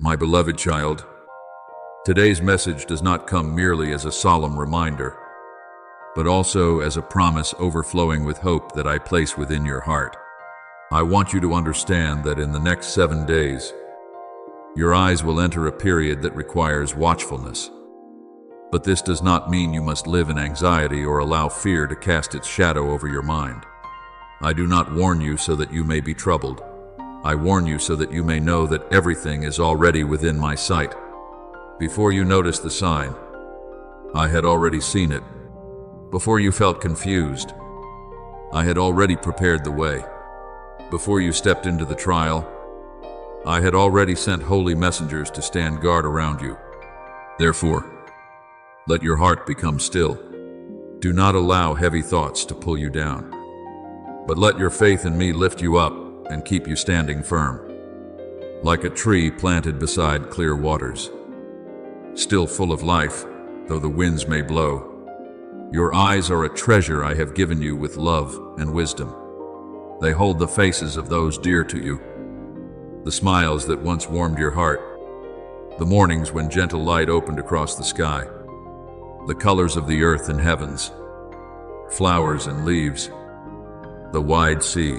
My beloved child, today's message does not come merely as a solemn reminder, but also as a promise overflowing with hope that I place within your heart. I want you to understand that in the next 7 days, your eyes will enter a period that requires watchfulness. But this does not mean you must live in anxiety or allow fear to cast its shadow over your mind. I do not warn you so that you may be troubled. I warn you so that you may know that everything is already within my sight. Before you noticed the sign, I had already seen it. Before you felt confused, I had already prepared the way. Before you stepped into the trial, I had already sent holy messengers to stand guard around you. Therefore, let your heart become still. Do not allow heavy thoughts to pull you down, but let your faith in me lift you up and keep you standing firm, like a tree planted beside clear waters, still full of life, though the winds may blow. Your eyes are a treasure I have given you with love and wisdom. They hold the faces of those dear to you, the smiles that once warmed your heart, the mornings when gentle light opened across the sky, the colors of the earth and heavens, flowers and leaves, the wide sea,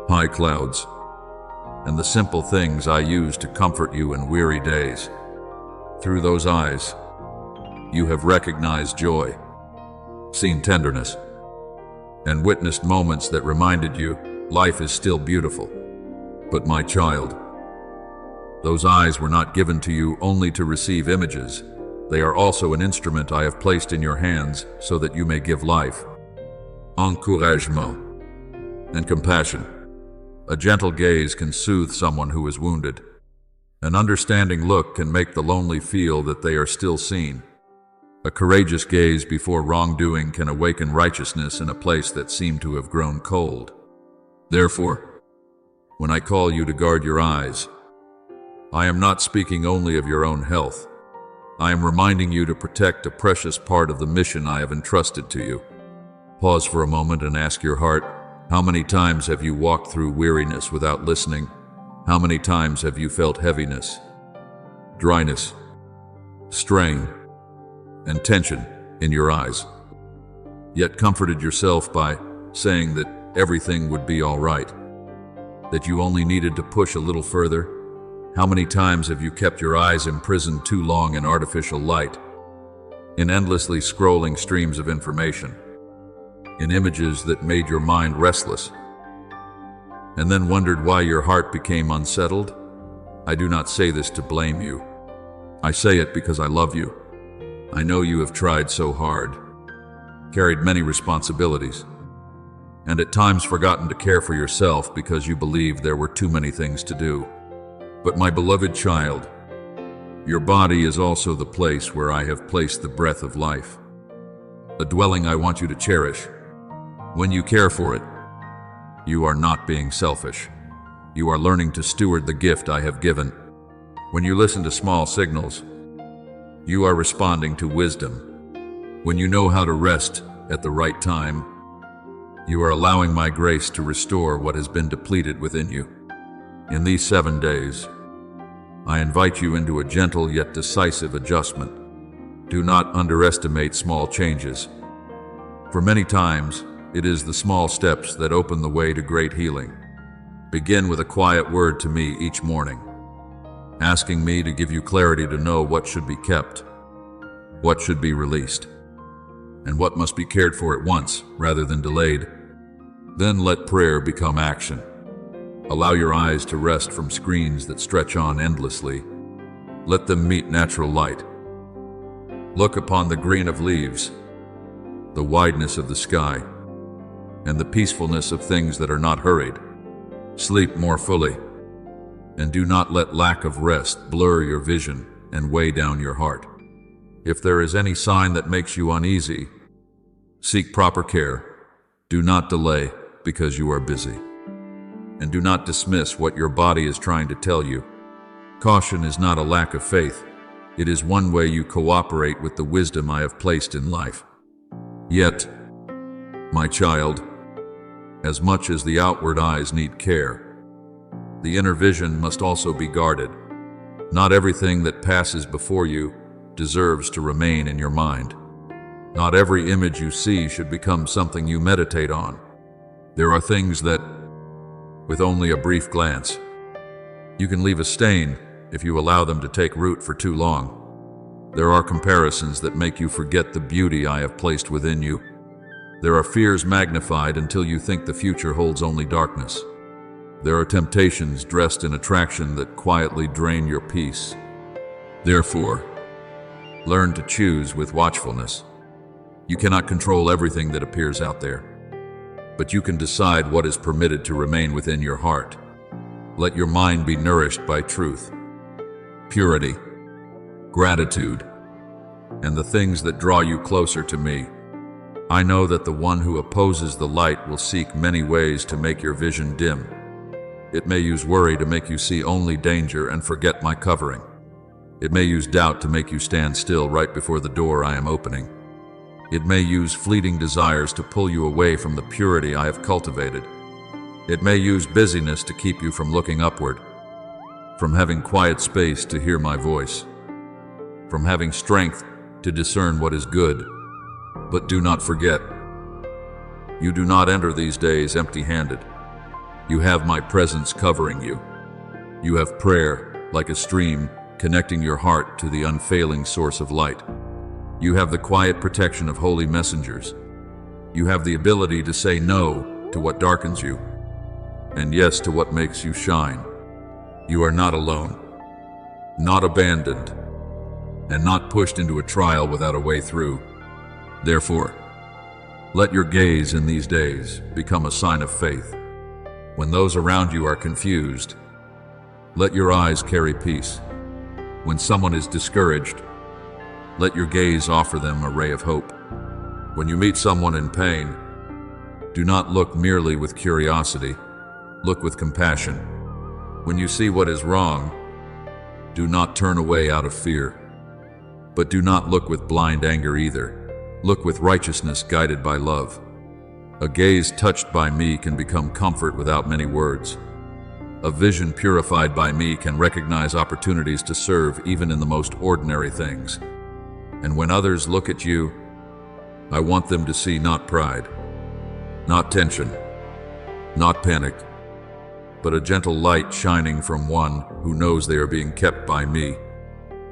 high clouds, and the simple things I use to comfort you in weary days. Through those eyes, you have recognized joy, seen tenderness, and witnessed moments that reminded you life is still beautiful. But my child, those eyes were not given to you only to receive images. They are also an instrument I have placed in your hands so that you may give life, encouragement, and compassion. A gentle gaze can soothe someone who is wounded. An understanding look can make the lonely feel that they are still seen. A courageous gaze before wrongdoing can awaken righteousness in a place that seemed to have grown cold. Therefore, when I call you to guard your eyes, I am not speaking only of your own health. I am reminding you to protect a precious part of the mission I have entrusted to you. Pause for a moment and ask your heart, how many times have you walked through weariness without listening? How many times have you felt heaviness, dryness, strain, and tension in your eyes, yet comforted yourself by saying that everything would be all right, that you only needed to push a little further? How many times have you kept your eyes imprisoned too long in artificial light, in endlessly scrolling streams of information, in images that made your mind restless, and then wondered why your heart became unsettled? I do not say this to blame you. I say it because I love you. I know you have tried so hard, carried many responsibilities, and at times forgotten to care for yourself because you believed there were too many things to do. But my beloved child, your body is also the place where I have placed the breath of life, a dwelling I want you to cherish. When you care for it, you are not being selfish. You are learning to steward the gift I have given. When you listen to small signals, you are responding to wisdom. When you know how to rest at the right time, you are allowing my grace to restore what has been depleted within you. In these 7 days, I invite you into a gentle yet decisive adjustment. Do not underestimate small changes. For many times, it is the small steps that open the way to great healing. Begin with a quiet word to me each morning, asking me to give you clarity to know what should be kept, what should be released, and what must be cared for at once rather than delayed. Then let prayer become action. Allow your eyes to rest from screens that stretch on endlessly. Let them meet natural light. Look upon the green of leaves, the wideness of the sky, and the peacefulness of things that are not hurried. Sleep more fully, and do not let lack of rest blur your vision and weigh down your heart. If there is any sign that makes you uneasy, seek proper care. Do not delay because you are busy. And do not dismiss what your body is trying to tell you. Caution is not a lack of faith. It is one way you cooperate with the wisdom I have placed in life. Yet, my child, as much as the outward eyes need care, the inner vision must also be guarded. Not everything that passes before you deserves to remain in your mind. Not every image you see should become something you meditate on. There are things that, with only a brief glance, you can leave a stain if you allow them to take root for too long. There are comparisons that make you forget the beauty I have placed within you. There are fears magnified until you think the future holds only darkness. There are temptations dressed in attraction that quietly drain your peace. Therefore, learn to choose with watchfulness. You cannot control everything that appears out there, but you can decide what is permitted to remain within your heart. Let your mind be nourished by truth, purity, gratitude, and the things that draw you closer to me. I know that the one who opposes the light will seek many ways to make your vision dim. It may use worry to make you see only danger and forget my covering. It may use doubt to make you stand still right before the door I am opening. It may use fleeting desires to pull you away from the purity I have cultivated. It may use busyness to keep you from looking upward, from having quiet space to hear my voice, from having strength to discern what is good. But do not forget, you do not enter these days empty-handed. You have my presence covering you. You have prayer, like a stream, connecting your heart to the unfailing source of light. You have the quiet protection of holy messengers. You have the ability to say no to what darkens you, and yes to what makes you shine. You are not alone, not abandoned, and not pushed into a trial without a way through. Therefore, let your gaze in these days become a sign of faith. When those around you are confused, let your eyes carry peace. When someone is discouraged, let your gaze offer them a ray of hope. When you meet someone in pain, do not look merely with curiosity, look with compassion. When you see what is wrong, do not turn away out of fear. But do not look with blind anger either. Look with righteousness guided by love. A gaze touched by me can become comfort without many words. A vision purified by me can recognize opportunities to serve even in the most ordinary things. And when others look at you, I want them to see not pride, not tension, not panic, but a gentle light shining from one who knows they are being kept by me.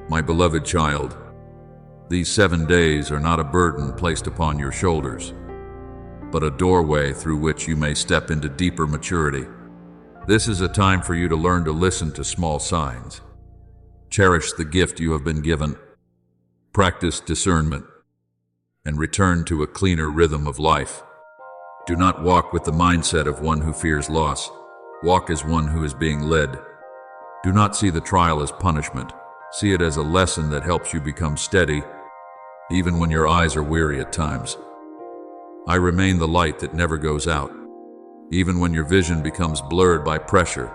My beloved child, these 7 days are not a burden placed upon your shoulders, but a doorway through which you may step into deeper maturity. This is a time for you to learn to listen to small signs. Cherish the gift you have been given. Practice discernment and return to a cleaner rhythm of life. Do not walk with the mindset of one who fears loss. Walk as one who is being led. Do not see the trial as punishment. See it as a lesson that helps you become steady, even when your eyes are weary at times. I remain the light that never goes out. Even when your vision becomes blurred by pressure,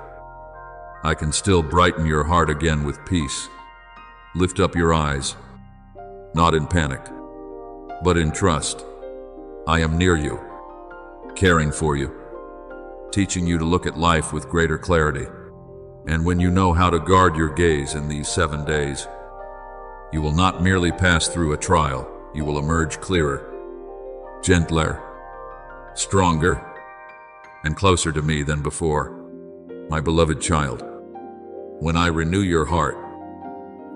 I can still brighten your heart again with peace. Lift up your eyes, not in panic, but in trust. I am near you, caring for you, teaching you to look at life with greater clarity. And when you know how to guard your gaze in these 7 days, you will not merely pass through a trial, you will emerge clearer, gentler, stronger, and closer to me than before. My beloved child, when I renew your heart,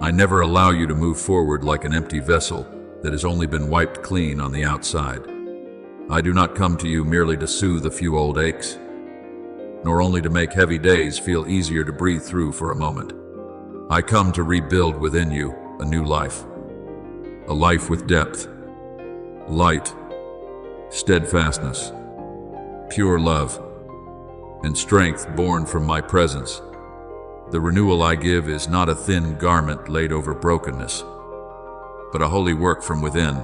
I never allow you to move forward like an empty vessel that has only been wiped clean on the outside. I do not come to you merely to soothe a few old aches, nor only to make heavy days feel easier to breathe through for a moment. I come to rebuild within you a new life, a life with depth, light, steadfastness, pure love, and strength born from my presence. The renewal I give is not a thin garment laid over brokenness, but a holy work from within,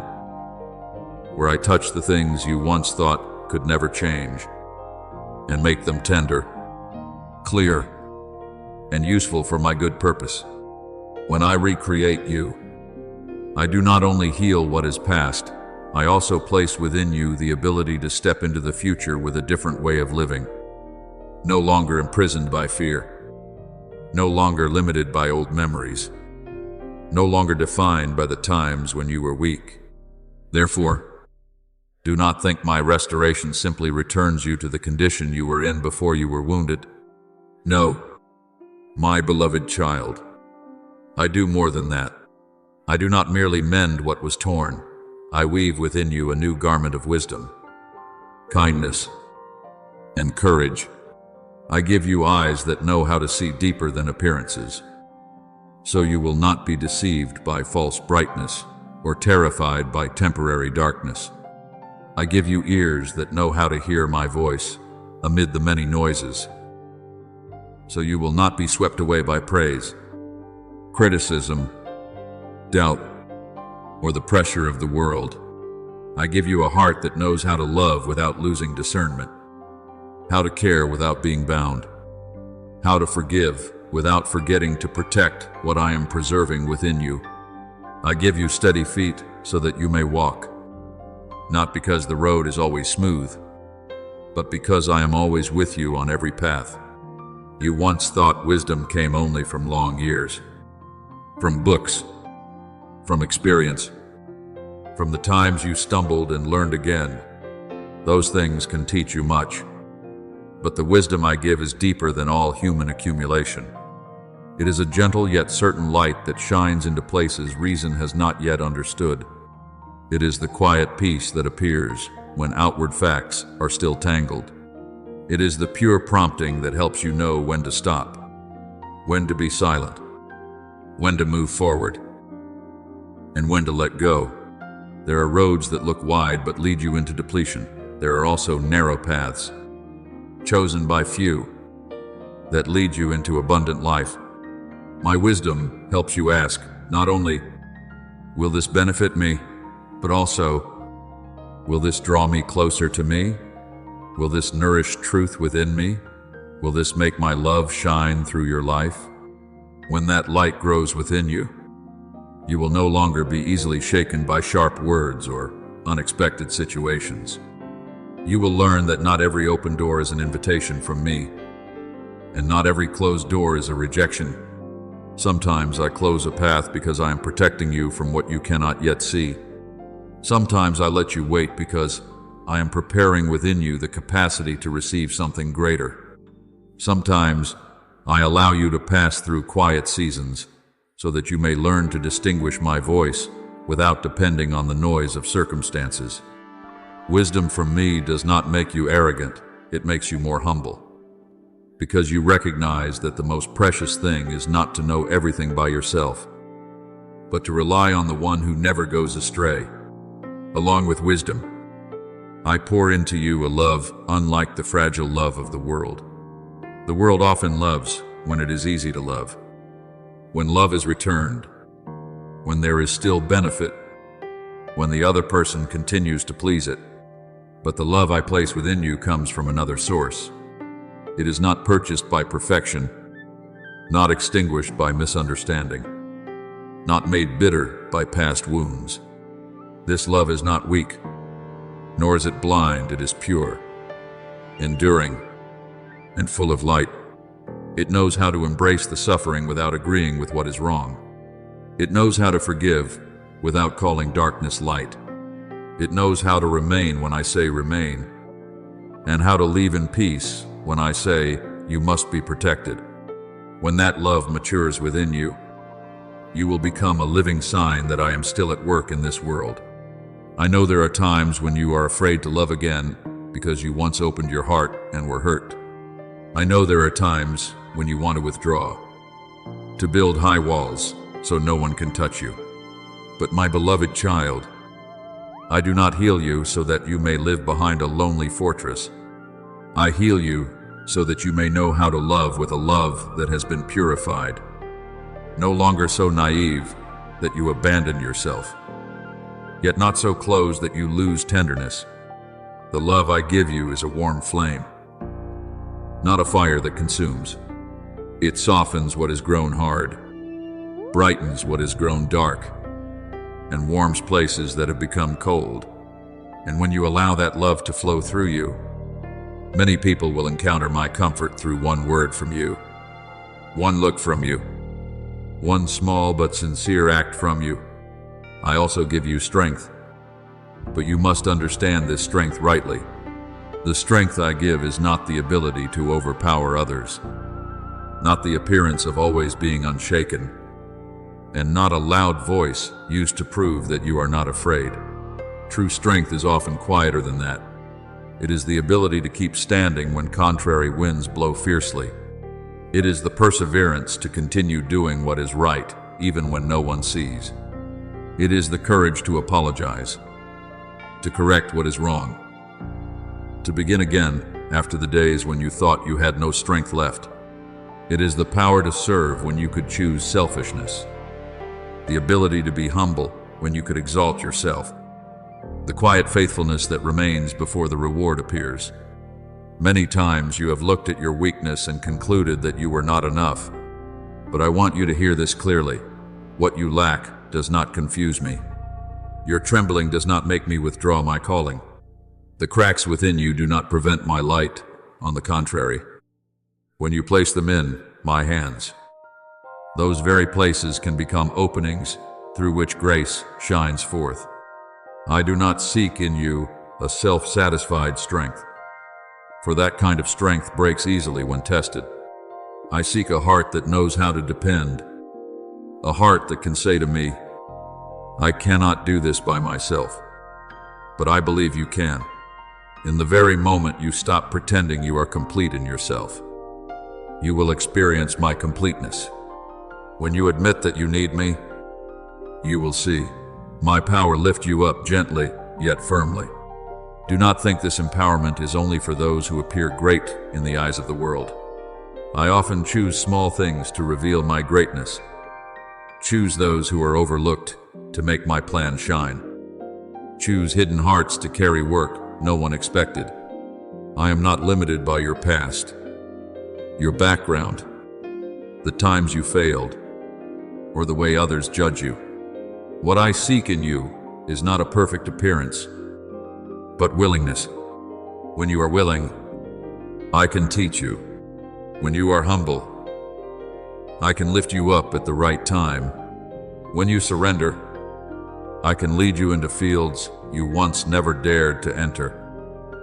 where I touch the things you once thought could never change, and make them tender, clear, and useful for my good purpose. When I recreate you, I do not only heal what is past, I also place within you the ability to step into the future with a different way of living, no longer imprisoned by fear, no longer limited by old memories, no longer defined by the times when you were weak. Therefore, do not think my restoration simply returns you to the condition you were in before you were wounded. No, my beloved child, I do more than that. I do not merely mend what was torn. I weave within you a new garment of wisdom, kindness, and courage. I give you eyes that know how to see deeper than appearances, so you will not be deceived by false brightness or terrified by temporary darkness. I give you ears that know how to hear my voice amid the many noises, so you will not be swept away by praise, criticism, doubt, or the pressure of the world. I give you a heart that knows how to love without losing discernment, how to care without being bound, how to forgive without forgetting to protect what I am preserving within you. I give you steady feet so that you may walk, not because the road is always smooth, but because I am always with you on every path. You once thought wisdom came only from long years, from books, from experience, from the times you stumbled and learned again. Those things can teach you much, but the wisdom I give is deeper than all human accumulation. It is a gentle yet certain light that shines into places reason has not yet understood. It is the quiet peace that appears when outward facts are still tangled. It is the pure prompting that helps you know when to stop, when to be silent, when to move forward, and when to let go. There are roads that look wide but lead you into depletion. There are also narrow paths, chosen by few, that lead you into abundant life. My wisdom helps you ask, not only, will this benefit me, but also, will this draw me closer to me? Will this nourish truth within me? Will this make my love shine through your life? When that light grows within you, you will no longer be easily shaken by sharp words or unexpected situations. You will learn that not every open door is an invitation from me, and not every closed door is a rejection. Sometimes I close a path because I am protecting you from what you cannot yet see. Sometimes I let you wait because I am preparing within you the capacity to receive something greater. Sometimes I allow you to pass through quiet seasons so that you may learn to distinguish my voice without depending on the noise of circumstances. Wisdom from me does not make you arrogant, it makes you more humble, because you recognize that the most precious thing is not to know everything by yourself, but to rely on the one who never goes astray. Along with wisdom, I pour into you a love unlike the fragile love of the world. The world often loves when it is easy to love, when love is returned, when there is still benefit, when the other person continues to please it. But the love I place within you comes from another source. It is not purchased by perfection, not extinguished by misunderstanding, not made bitter by past wounds. This love is not weak, nor is it blind. It is pure, enduring, and full of light. It knows how to embrace the suffering without agreeing with what is wrong. It knows how to forgive without calling darkness light. It knows how to remain when I say remain, and how to leave in peace when I say you must be protected. When that love matures within you, you will become a living sign that I am still at work in this world. I know there are times when you are afraid to love again because you once opened your heart and were hurt. I know there are times when you want to withdraw, to build high walls so no one can touch you. But my beloved child, I do not heal you so that you may live behind a lonely fortress. I heal you so that you may know how to love with a love that has been purified, no longer so naive that you abandon yourself, yet not so closed that you lose tenderness. The love I give you is a warm flame, not a fire that consumes. It softens what has grown hard, brightens what has grown dark, and warms places that have become cold. And when you allow that love to flow through you, many people will encounter my comfort through one word from you. One look from you, one small but sincere act from you. I also give you strength. But you must understand this strength rightly. The strength I give is not the ability to overpower others, not the appearance of always being unshaken, and not a loud voice used to prove that you are not afraid. True strength is often quieter than that. It is the ability to keep standing when contrary winds blow fiercely. It is the perseverance to continue doing what is right, even when no one sees. It is the courage to apologize, to correct what is wrong, to begin again after the days when you thought you had no strength left. It is the power to serve when you could choose selfishness, the ability to be humble when you could exalt yourself, the quiet faithfulness that remains before the reward appears. Many times you have looked at your weakness and concluded that you were not enough. But I want you to hear this clearly. What you lack does not confuse me. Your trembling does not make me withdraw my calling. The cracks within you do not prevent my light. On the contrary, when you place them in my hands, those very places can become openings through which grace shines forth. I do not seek in you a self-satisfied strength, for that kind of strength breaks easily when tested. I seek a heart that knows how to depend, a heart that can say to me, I cannot do this by myself, but I believe you can. In the very moment you stop pretending you are complete in yourself, you will experience my completeness. When you admit that you need me, you will see my power lift you up gently, yet firmly. Do not think this empowerment is only for those who appear great in the eyes of the world. I often choose small things to reveal my greatness. Choose those who are overlooked to make my plan shine. Choose hidden hearts to carry work no one expected. I am not limited by your past, your background, the times you failed, or the way others judge you. What I seek in you is not a perfect appearance, but willingness. When you are willing, I can teach you. When you are humble, I can lift you up at the right time. When you surrender, I can lead you into fields you once never dared to enter.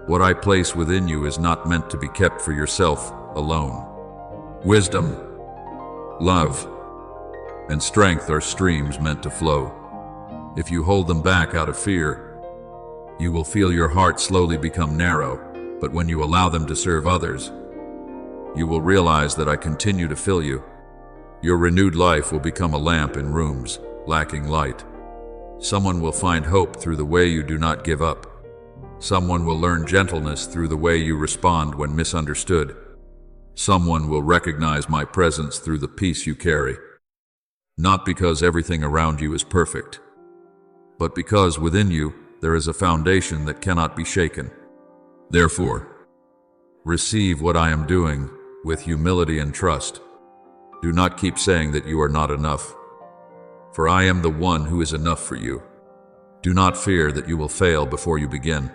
What I place within you is not meant to be kept for yourself alone. Wisdom, love, and strength are streams meant to flow. If you hold them back out of fear, you will feel your heart slowly become narrow, but when you allow them to serve others, you will realize that I continue to fill you. Your renewed life will become a lamp in rooms lacking light. Someone will find hope through the way you do not give up. Someone will learn gentleness through the way you respond when misunderstood. Someone will recognize my presence through the peace you carry. Not because everything around you is perfect, but because within you there is a foundation that cannot be shaken. Therefore, receive what I am doing with humility and trust. Do not keep saying that you are not enough, for I am the one who is enough for you. Do not fear that you will fail before you begin,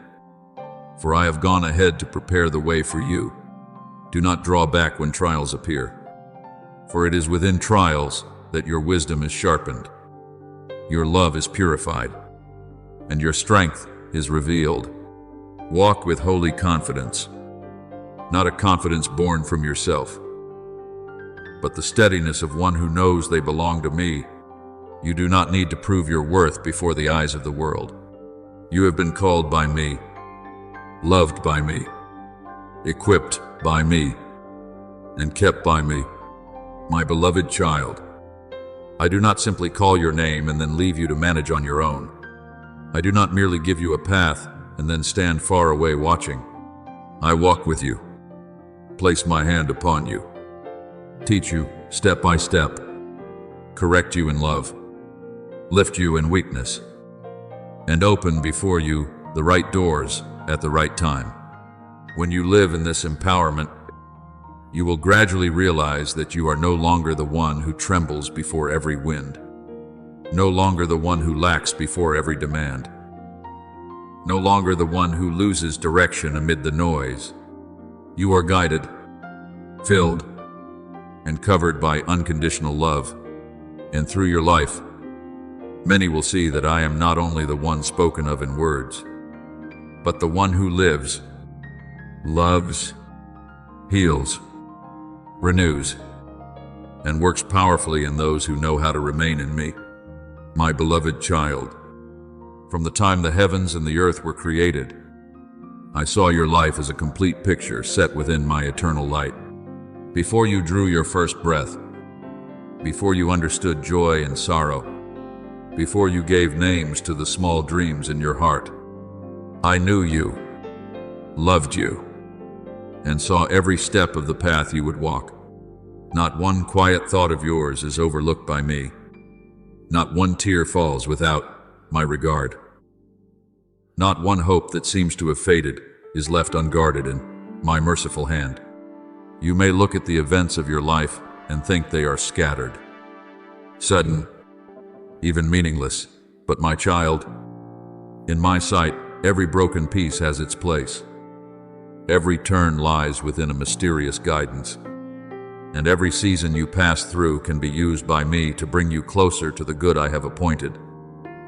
for I have gone ahead to prepare the way for you. Do not draw back when trials appear, for it is within trials that your wisdom is sharpened, your love is purified, and your strength is revealed. Walk with holy confidence, not a confidence born from yourself, but the steadiness of one who knows they belong to me. You do not need to prove your worth before the eyes of the world. You have been called by me, loved by me, equipped by me, and kept by me, my beloved child. I do not simply call your name and then leave you to manage on your own. I do not merely give you a path and then stand far away watching. I walk with you, place my hand upon you, teach you step by step, correct you in love, lift you in weakness, and open before you the right doors at the right time. When you live in this empowerment, you will gradually realize that you are no longer the one who trembles before every wind, no longer the one who lacks before every demand, no longer the one who loses direction amid the noise. You are guided, filled, and covered by unconditional love. And through your life, many will see that I am not only the one spoken of in words, but the one who lives, loves, heals, renews, and works powerfully in those who know how to remain in me. My beloved child, from the time the heavens and the earth were created, I saw your life as a complete picture set within my eternal light. Before you drew your first breath, before you understood joy and sorrow, before you gave names to the small dreams in your heart, I knew you, loved you, and saw every step of the path you would walk. Not one quiet thought of yours is overlooked by me. Not one tear falls without my regard. Not one hope that seems to have faded is left unguarded in my merciful hand. You may look at the events of your life and think they are scattered, sudden, even meaningless. But my child, in my sight, every broken piece has its place. Every turn lies within a mysterious guidance. And every season you pass through can be used by me to bring you closer to the good I have appointed.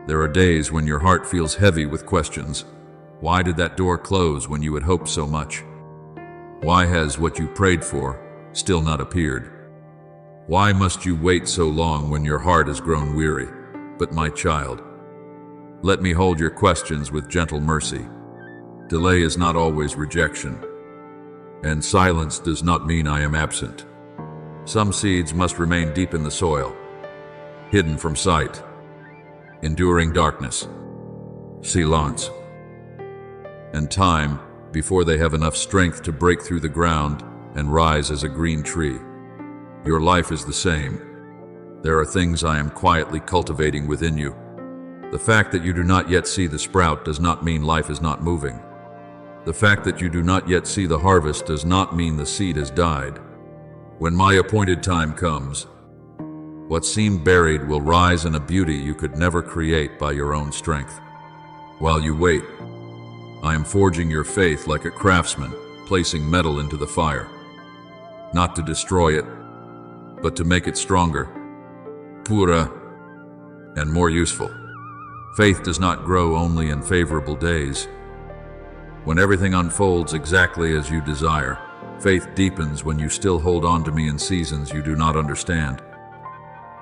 There are days when your heart feels heavy with questions. Why did that door close when you had hoped so much? Why has what you prayed for still not appeared? Why must you wait so long when your heart has grown weary? But my child, let me hold your questions with gentle mercy. Delay is not always rejection, and silence does not mean I am absent. Some seeds must remain deep in the soil, hidden from sight, enduring darkness, silence, and time before they have enough strength to break through the ground and rise as a green tree. Your life is the same. There are things I am quietly cultivating within you. The fact that you do not yet see the sprout does not mean life is not moving. The fact that you do not yet see the harvest does not mean the seed has died. When my appointed time comes, what seemed buried will rise in a beauty you could never create by your own strength. While you wait, I am forging your faith like a craftsman, placing metal into the fire. Not to destroy it, but to make it stronger, purer, and more useful. Faith does not grow only in favorable days. When everything unfolds exactly as you desire, faith deepens when you still hold on to me in seasons you do not understand.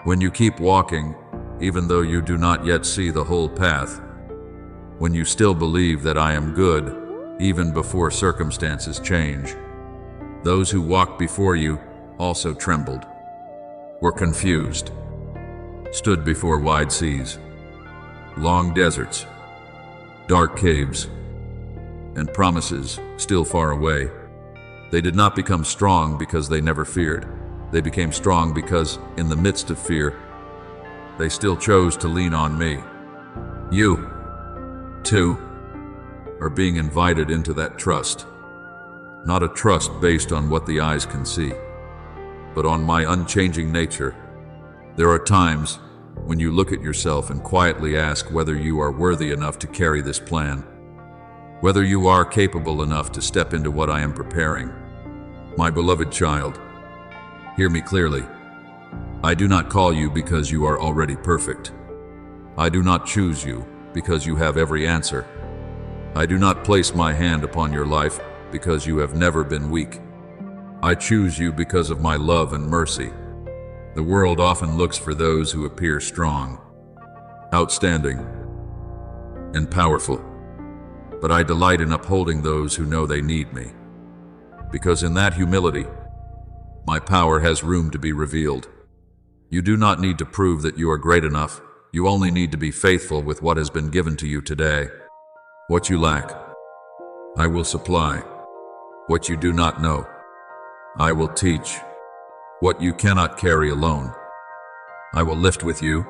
When you keep walking, even though you do not yet see the whole path. When you still believe that I am good, even before circumstances change. Those who walked before you also trembled, were confused, stood before wide seas, long deserts, dark caves, and promises still far away. They did not become strong because they never feared. They became strong because, in the midst of fear, they still chose to lean on me. You, too, are being invited into that trust. Not a trust based on what the eyes can see, but on my unchanging nature. There are times when you look at yourself and quietly ask whether you are worthy enough to carry this plan, whether you are capable enough to step into what I am preparing. My beloved child, hear me clearly. I do not call you because you are already perfect. I do not choose you because you have every answer. I do not place my hand upon your life because you have never been weak. I choose you because of my love and mercy. The world often looks for those who appear strong, outstanding, and powerful. But I delight in upholding those who know they need me. Because in that humility, my power has room to be revealed. You do not need to prove that you are great enough. You only need to be faithful with what has been given to you today. What you lack, I will supply. What you do not know, I will teach. What you cannot carry alone, I will lift with you.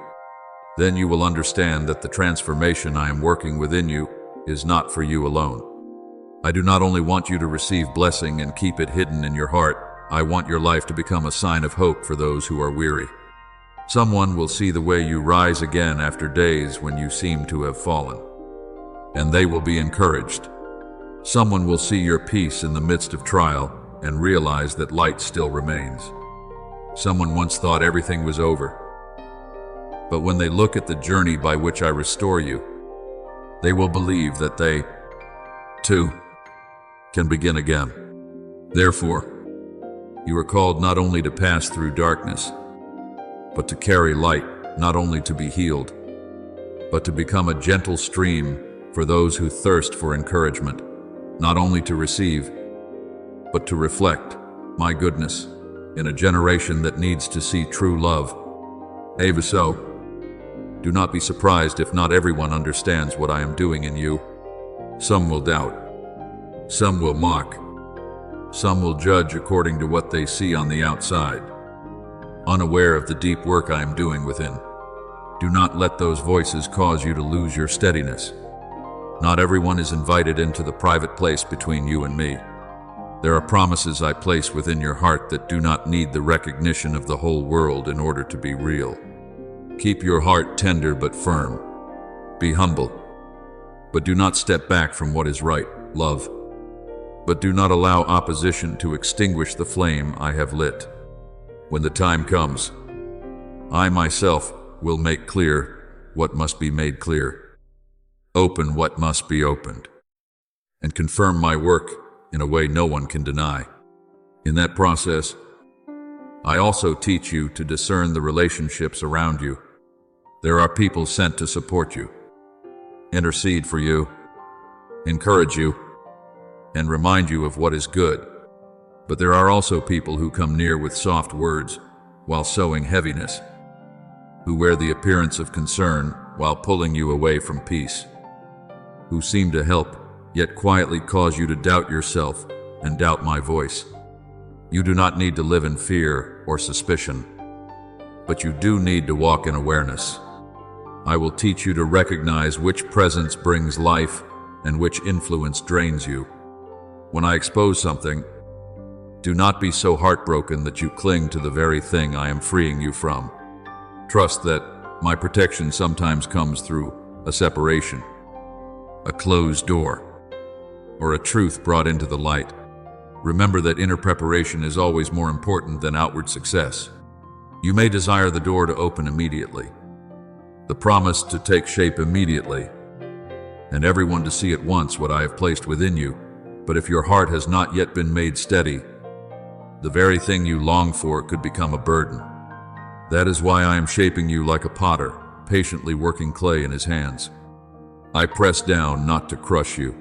Then you will understand that the transformation I am working within you is not for you alone. I do not only want you to receive blessing and keep it hidden in your heart. I want your life to become a sign of hope for those who are weary. Someone will see the way you rise again after days when you seem to have fallen, and they will be encouraged. Someone will see your peace in the midst of trial and realize that light still remains. Someone once thought everything was over. But when they look at the journey by which I restore you, they will believe that they, too, can begin again. Therefore, you are called not only to pass through darkness, but to carry light, not only to be healed, but to become a gentle stream for those who thirst for encouragement, not only to receive, but to reflect my goodness in a generation that needs to see true love. Ava, so, do not be surprised if not everyone understands what I am doing in you. Some will doubt. Some will mock. Some will judge according to what they see on the outside, unaware of the deep work I am doing within. Do not let those voices cause you to lose your steadiness. Not everyone is invited into the private place between you and me. There are promises I place within your heart that do not need the recognition of the whole world in order to be real. Keep your heart tender but firm. Be humble, but do not step back from what is right, love. But do not allow opposition to extinguish the flame I have lit. When the time comes, I myself will make clear what must be made clear, open what must be opened, and confirm my work in a way no one can deny. In that process, I also teach you to discern the relationships around you. There are people sent to support you, intercede for you, encourage you, and remind you of what is good. But there are also people who come near with soft words while sowing heaviness, who wear the appearance of concern while pulling you away from peace, who seem to help, yet quietly cause you to doubt yourself and doubt my voice. You do not need to live in fear or suspicion, but you do need to walk in awareness. I will teach you to recognize which presence brings life and which influence drains you. When I expose something, do not be so heartbroken that you cling to the very thing I am freeing you from. Trust that my protection sometimes comes through a separation, a closed door, or a truth brought into the light. Remember that inner preparation is always more important than outward success. You may desire the door to open immediately, the promise to take shape immediately, and everyone to see at once what I have placed within you. But if your heart has not yet been made steady, the very thing you long for could become a burden. That is why I am shaping you like a potter, patiently working clay in his hands. I press down not to crush you.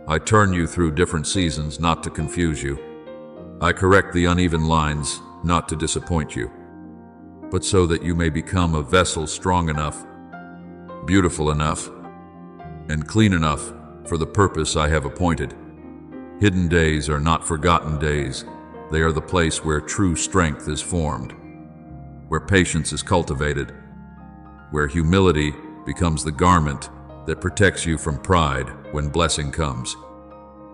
I turn you through different seasons not to confuse you. I correct the uneven lines not to disappoint you, but so that you may become a vessel strong enough, beautiful enough, and clean enough for the purpose I have appointed. Hidden days are not forgotten days. They are the place where true strength is formed, where patience is cultivated, where humility becomes the garment that protects you from pride when blessing comes.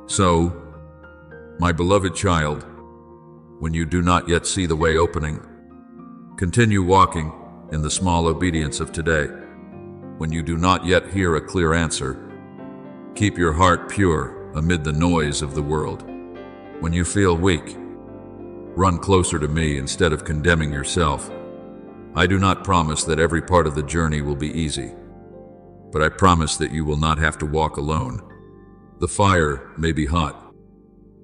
So, my beloved child, when you do not yet see the way opening, continue walking in the small obedience of today. When you do not yet hear a clear answer, keep your heart pure amid the noise of the world. When you feel weak, run closer to me instead of condemning yourself. I do not promise that every part of the journey will be easy, but I promise that you will not have to walk alone. The fire may be hot,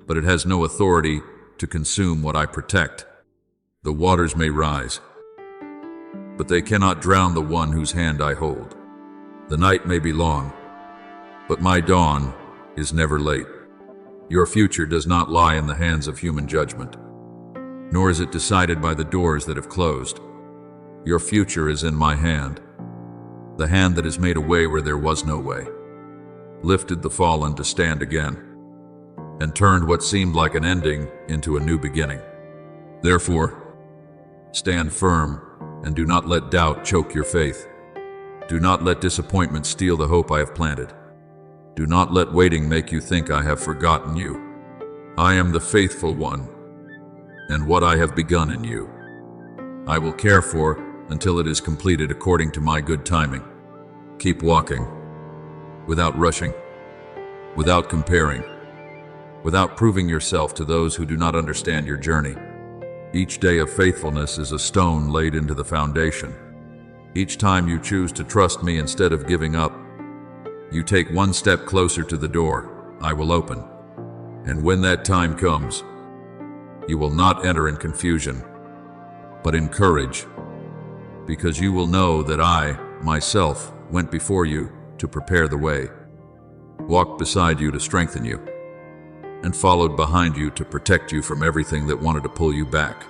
but it has no authority to consume what I protect. The waters may rise, but they cannot drown the one whose hand I hold. The night may be long, but my dawn is never late. Your future does not lie in the hands of human judgment, nor is it decided by the doors that have closed. Your future is in my hand, the hand that has made a way where there was no way, lifted the fallen to stand again, and turned what seemed like an ending into a new beginning. Therefore, stand firm and do not let doubt choke your faith. Do not let disappointment steal the hope I have planted. Do not let waiting make you think I have forgotten you. I am the faithful one, and what I have begun in you, I will care for until it is completed according to my good timing. Keep walking, without rushing, without comparing, without proving yourself to those who do not understand your journey. Each day of faithfulness is a stone laid into the foundation. Each time you choose to trust me instead of giving up, you take one step closer to the door I will open. And when that time comes, you will not enter in confusion, but in courage, because you will know that I, myself, went before you to prepare the way, walked beside you to strengthen you, and followed behind you to protect you from everything that wanted to pull you back.